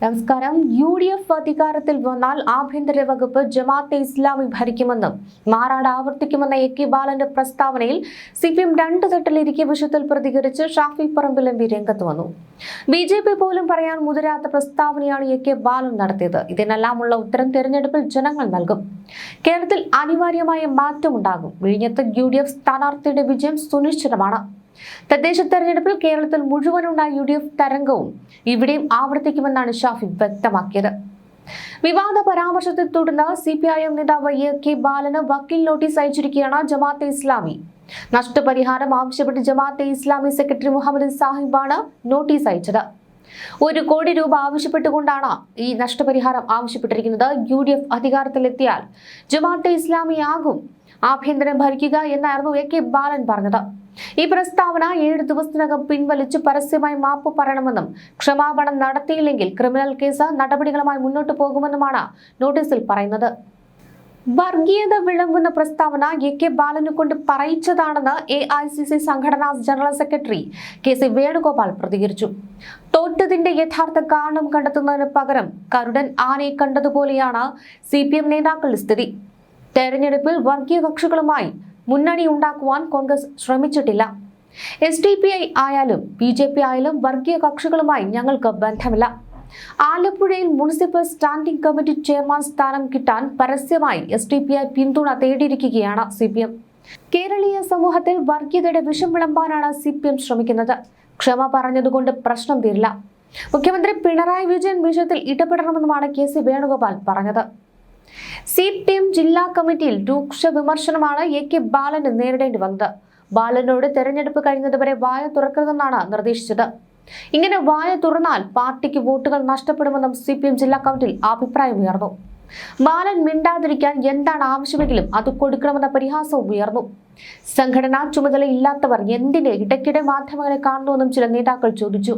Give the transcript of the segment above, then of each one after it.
നമസ്കാരം. UDF അധികാരത്തിൽ വന്നാൽ ആഭ്യന്തര വകുപ്പ് ജമാഅത്തെ ഇസ്ലാമി ഭരിക്കുമെന്നും മാറാട് ആവർത്തിക്കുമെന്ന AK ബാലന്റെ പ്രസ്താവനയിൽ CPM രണ്ട് തട്ടിലിരിക്കെ വിഷയത്തിൽ പ്രതികരിച്ച് ഷാഫി പറമ്പിൽ MP രംഗത്ത് വന്നു. BJP പോലും പറയാൻ മുതിരാത്ത പ്രസ്താവനയാണ് AK ബാലൻ നടത്തിയത്. ഇതിനെല്ലാമുള്ള ഉത്തരം തെരഞ്ഞെടുപ്പിൽ ജനങ്ങൾ നൽകും. കേരളത്തിൽ അനിവാര്യമായ മാറ്റമുണ്ടാകും. വിഴിഞ്ഞത്ത് UDF സ്ഥാനാർത്ഥിയുടെ വിജയം സുനിശ്ചിതമാണ്. തദ്ദേശ തെരഞ്ഞെടുപ്പിൽ കേരളത്തിൽ മുഴുവനുണ്ടായ UDF തരംഗവും ഇവിടെയും ആവർത്തിക്കുമെന്നാണ് ഷാഫി വ്യക്തമാക്കിയത്. വിവാദ പരാമർശത്തെ തുടർന്ന് CPIM നേതാവ് AK ബാലന് വക്കീൽ നോട്ടീസ് അയച്ചിരിക്കുകയാണ് ജമാഅത്തെ ഇസ്ലാമി. നഷ്ടപരിഹാരം ആവശ്യപ്പെട്ട് ജമാഅത്തെ ഇസ്ലാമി സെക്രട്ടറി മുഹമ്മദ് സാഹിബാണ് നോട്ടീസ് അയച്ചത്. 1 കോടി രൂപ ആവശ്യപ്പെട്ടുകൊണ്ടാണ് ഈ നഷ്ടപരിഹാരം ആവശ്യപ്പെട്ടിരിക്കുന്നത്. UDF അധികാരത്തിലെത്തിയാൽ ജമാഅത്തെ ഇസ്ലാമി ആകും ആഭ്യന്തരം ഭരിക്കുക എന്നായിരുന്നു AK ബാലൻ പറഞ്ഞത്. ഈ പ്രസ്താവന 7 ദിവസത്തിനകം പിൻവലിച്ച് പരസ്യമായി മാപ്പ് പറയണമെന്നും ക്ഷമാപണം നടത്തിയില്ലെങ്കിൽ ക്രിമിനൽ കേസ് നടപടികളുമായി മുന്നോട്ട് പോകുമെന്നുമാണ് നോട്ടീസിൽ പറയുന്നത്. വർഗീയത വിളമ്പുന്ന പ്രസ്താവന AK ബാലനെ കൊണ്ട് പറയിച്ചതാണെന്ന് AICC സംഘടനാ ജനറൽ സെക്രട്ടറി KC വേണുഗോപാൽ പ്രതികരിച്ചു. തോറ്റതിന്റെ യഥാർത്ഥ കാരണം കണ്ടെത്തുന്നതിന് പകരം കരുടൻ ആനയെ കണ്ടതുപോലെയാണ് CPM നേതാക്കളുടെ സ്ഥിതി. തെരഞ്ഞെടുപ്പിൽ വർഗീയ കക്ഷികളുമായി മുന്നണി ഉണ്ടാക്കുവാൻ കോൺഗ്രസ് ശ്രമിച്ചിട്ടില്ല. SDPI ആയാലും BJP ആയാലും വർഗീയ കക്ഷികളുമായി ഞങ്ങൾക്ക് ബന്ധമില്ല. ആലപ്പുഴയിൽ മുനിസിപ്പൽ സ്റ്റാൻഡിംഗ് കമ്മിറ്റി ചെയർമാൻ സ്ഥാനം കിട്ടാൻ പരസ്യമായി SDPI പിന്തുണ തേടിയിരിക്കുകയാണ് CPM. കേരളീയ സമൂഹത്തിൽ വർഗീയതയുടെ വിഷം വിളമ്പാനാണ് CPM ശ്രമിക്കുന്നത്. ക്ഷമ പറഞ്ഞതുകൊണ്ട് പ്രശ്നം തീരില്ല. മുഖ്യമന്ത്രി പിണറായി വിജയൻ വിഷയത്തിൽ ഇടപെടണമെന്നുമാണ് KC വേണുഗോപാൽ പറഞ്ഞത്. CPM ജില്ലാ കമ്മിറ്റിയിൽ രൂക്ഷ വിമർശനമാണ് AK ബാലന് നേരിടേണ്ടി വന്നത്. ബാലനോട് തെരഞ്ഞെടുപ്പ് കഴിയുന്നതുവരെ വായ തുറക്കരുതെന്നാണ് നിർദ്ദേശിച്ചത്. ഇങ്ങനെ വായ തുറന്നാൽ പാർട്ടിക്ക് വോട്ടുകൾ നഷ്ടപ്പെടുമെന്നും CPM ജില്ലാ കമ്മിറ്റിയിൽ അഭിപ്രായമുയർന്നു. ബാലൻ മിണ്ടാതിരിക്കാൻ എന്താണ് ആവശ്യമെങ്കിലും അത് കൊടുക്കണമെന്ന പരിഹാസവും ഉയർന്നു. സംഘടനാ ചുമതല ഇല്ലാത്തവർ എന്തിന് ഇടയ്ക്കിടെ മാധ്യമങ്ങളെ കാണുന്നുവെന്നും ചില നേതാക്കൾ ചോദിച്ചു.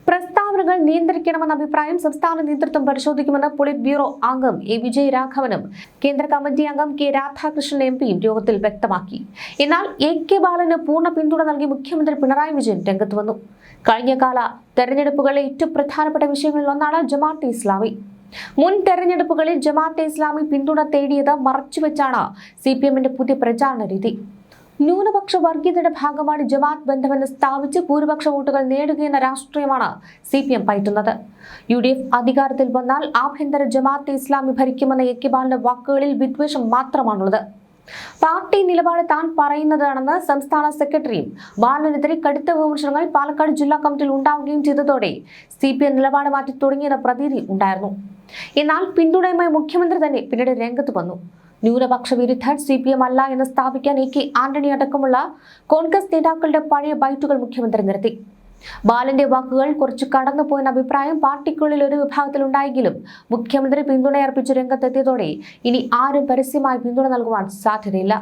പ്രസ്താവനകൾ നിയന്ത്രിക്കണമെന്ന അഭിപ്രായം സംസ്ഥാന നേതൃത്വം പരിശോധിക്കുമെന്ന് പോളിറ്റ് ബ്യൂറോ അംഗം A വിജയരാഘവനും കേന്ദ്ര കമ്മിറ്റി അംഗം K രാധാകൃഷ്ണൻ MPയും യോഗത്തിൽ വ്യക്തമാക്കി. എന്നാൽ AK ബാലന് പൂർണ്ണ പിന്തുണ നൽകി മുഖ്യമന്ത്രി പിണറായി വിജയൻ രംഗത്ത് വന്നു. കഴിഞ്ഞ കാല തെരഞ്ഞെടുപ്പുകളിലെ ഏറ്റവും പ്രധാനപ്പെട്ട വിഷയങ്ങളിൽ ഒന്നാണ് ജമാഅത്തെ ഇസ്ലാമി. മുൻ തെരഞ്ഞെടുപ്പുകളിൽ ജമാഅത്തെ ഇസ്ലാമി പിന്തുണ തേടിയത് മറച്ചുവെച്ചാണ് CPMന്റെ പുതിയ പ്രചാരണ രീതി. ന്യൂനപക്ഷ വർഗീയതയുടെ ഭാഗമാണ് ജമാഅത്ത് ബന്ധമെന്ന് സ്ഥാപിച്ച് ഭൂരിപക്ഷ വോട്ടുകൾ നേടുകയെന്ന രാഷ്ട്രീയമാണ് CPM പയറ്റുന്നത്. UDF അധികാരത്തിൽ വന്നാൽ ആഭ്യന്തര ജമാഅത്തെ ഇസ്ലാമി ഭരിക്കുമെന്ന AK ബാലന്റെ വാക്കുകളിൽ വിദ്വേഷം മാത്രമാണുള്ളത്. പാർട്ടി നിലപാട് താൻ പറയുന്നതാണെന്ന് സംസ്ഥാന സെക്രട്ടറിയും ബാലനെതിരെ കടുത്ത വിമർശനങ്ങൾ പാലക്കാട് ജില്ലാ കമ്മിറ്റിയിൽ ഉണ്ടാവുകയും ചെയ്തതോടെ CPM നിലപാട് മാറ്റി തുടങ്ങിയെന്ന പ്രതീതി ഉണ്ടായിരുന്നു. എന്നാൽ പിന്തുണയുമായി മുഖ്യമന്ത്രി തന്നെ പിന്നീട് രംഗത്ത് വന്നു. ന്യൂനപക്ഷ വിരുദ്ധർ CPM അല്ല എന്ന് സ്ഥാപിക്കാൻ AK ആന്റണി അടക്കമുള്ള കോൺഗ്രസ് നേതാക്കളുടെ പഴയ ബൈറ്റുകൾ മുഖ്യമന്ത്രി നിർത്തി. ബാലന്റെ വാക്കുകൾ കുറച്ച് കടന്നുപോയെന്ന അഭിപ്രായം പാർട്ടിക്കുള്ളിൽ ഒരു വിഭാഗത്തിൽ ഉണ്ടായെങ്കിലും മുഖ്യമന്ത്രി പിന്തുണയർപ്പിച്ച് രംഗത്തെത്തിയതോടെ ഇനി ആരും പരസ്യമായി പിന്തുണ നൽകുവാൻ സാധ്യതയില്ല.